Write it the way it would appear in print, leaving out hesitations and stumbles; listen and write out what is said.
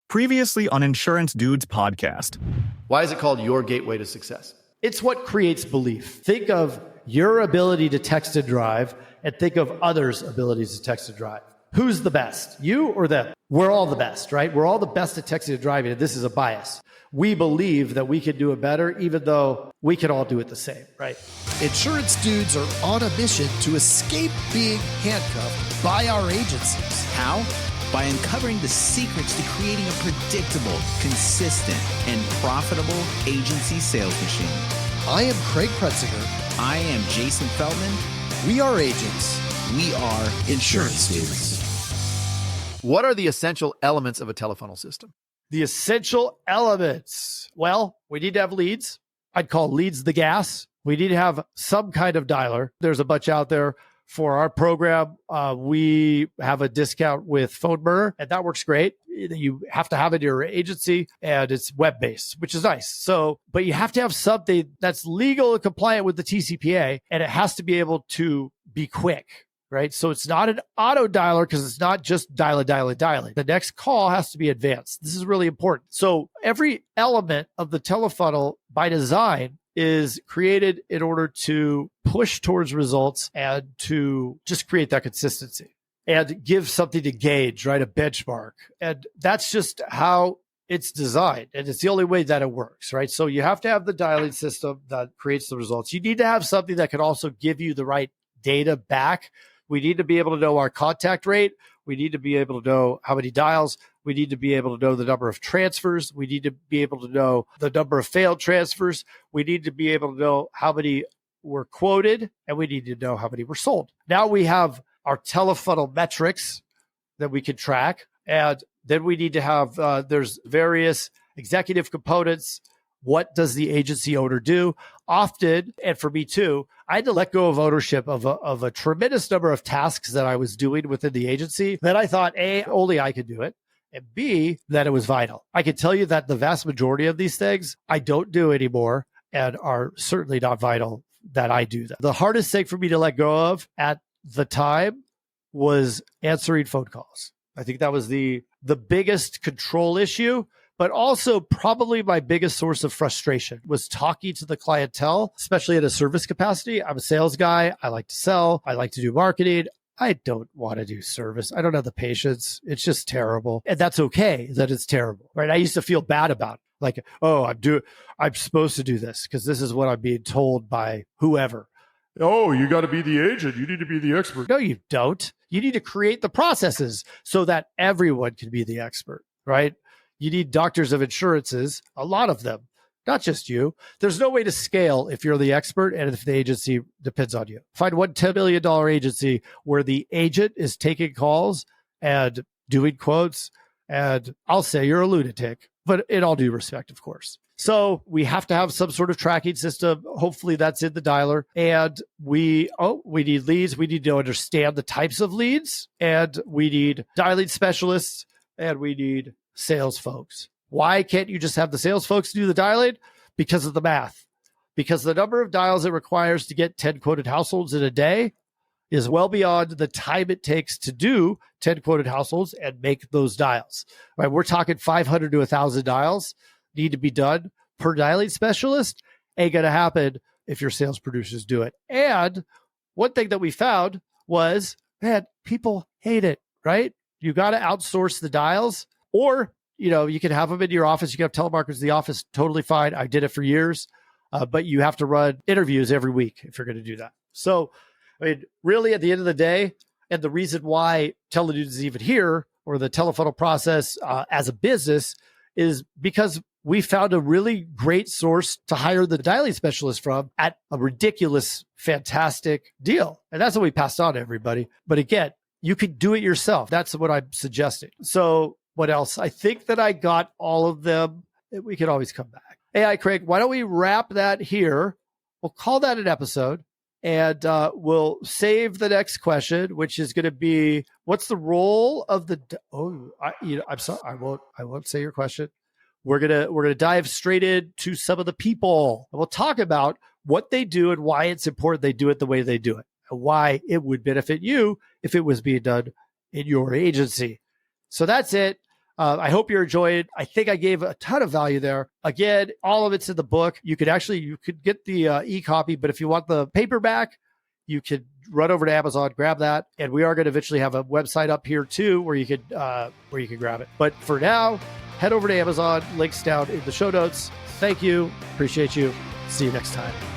Previously on Insurance Dudes podcast. Why is it called your gateway to success? It's what creates belief. Think of your ability to text and drive and think of others' abilities to text and drive. Who's the best, you or them? We're all the best, right? We're all the best at texting and driving, and this is a bias. We believe that we can do it better, even though we can all do it the same, right? Insurance dudes are on a mission to escape being handcuffed by our agencies. How? By uncovering the secrets to creating a predictable, consistent, and profitable agency sales machine. I am Craig Pretzinger. I am Jason Feldman. We are agents. We are Insurance Dudes. What are the essential elements of a telefunnel system? The essential elements. Well, we need to have leads. I'd call leads the gas. We need to have some kind of dialer. There's a bunch out there. For our program, we have a discount with Phone Burner, and that works great. You have to have it in your agency, and it's web-based, which is nice. So, but you have to have something that's legal and compliant with the TCPA, and it has to be able to be quick, right? So it's not an auto dialer because it's not just dial it. The next call has to be advanced. This is really important. So every element of the telefunnel by design is created in order to push towards results and to just create that consistency and give something to gauge, right? A benchmark. And that's just how it's designed. And it's the only way that it works, right? So you have to have the dialing system that creates the results. You need to have something that can also give you the right data back. We need to be able to know our contact rate. We need to be able to know how many dials. We need to be able to know the number of transfers. We need to be able to know the number of failed transfers. We need to be able to know how many were quoted, and we need to know how many were sold. Now we have our telefunnel metrics that we can track, and then we need to have, there's various executive components. What does the agency owner do? Often, and for me too, I had to let go of ownership of a tremendous number of tasks that I was doing within the agency that I thought, A, only I could do it, and B, that it was vital. I can tell you that the vast majority of these things I don't do anymore and are certainly not vital that I do them. The hardest thing for me to let go of at the time was answering phone calls. I think that was the biggest control issue, but also probably my biggest source of frustration was talking to the clientele, especially in a service capacity. I'm a sales guy. I like to sell. I like to do marketing. I don't want to do service. I don't have the patience. It's just terrible. And that's okay that it's terrible, right? I used to feel bad about it. Like, oh, I'm supposed to do this because this is what I'm being told by whoever. Oh, you got to be the agent. You need to be the expert. No, you don't. You need to create the processes so that everyone can be the expert, right? You need doctors of insurances, a lot of them, not just you. There's no way to scale if you're the expert and if the agency depends on you. Find one $10 million agency where the agent is taking calls and doing quotes, and I'll say you're a lunatic, but in all due respect, of course. So we have to have some sort of tracking system. Hopefully that's in the dialer. And we need leads. We need to understand the types of leads, and we need dialing specialists, and we need sales folks. Why can't you just have the sales folks do the dialing? Because of the math. Because the number of dials it requires to get 10 quoted households in a day is well beyond the time it takes to do 10 quoted households and make those dials. Right? We're talking 500 to 1,000 dials need to be done per dialing specialist. Ain't going to happen if your sales producers do it. And one thing that we found was, man, people hate it, right? You got to outsource the dials, or you can have them in your office. You can have telemarketers in the office. Totally fine. I did it for years, but you have to run interviews every week if you're going to do that. So, I mean, really at the end of the day, and the reason why TeleDudes is even here, or the telefunnel process as a business, is because we found a really great source to hire the dialing specialist from at a ridiculous, fantastic deal. And that's what we passed on to everybody. But again, you could do it yourself. That's what I'm suggesting. So what else? I think that I got all of them. We can always come back. Hey, Craig, why don't we wrap that here? We'll call that an episode, and we'll save the next question, which is going to be, what's the role of the? I'm sorry, I won't say your question. We're gonna dive straight into some of the people, and we'll talk about what they do and why it's important they do it the way they do it, and why it would benefit you if it was being done in your agency. So that's it. I hope you enjoyed. I think I gave a ton of value there. Again, all of it's in the book. You could get the e-copy, but if you want the paperback, you could run over to Amazon, grab that. And we are going to eventually have a website up here too, where you could grab it. But for now, head over to Amazon, links down in the show notes. Thank you. Appreciate you. See you next time.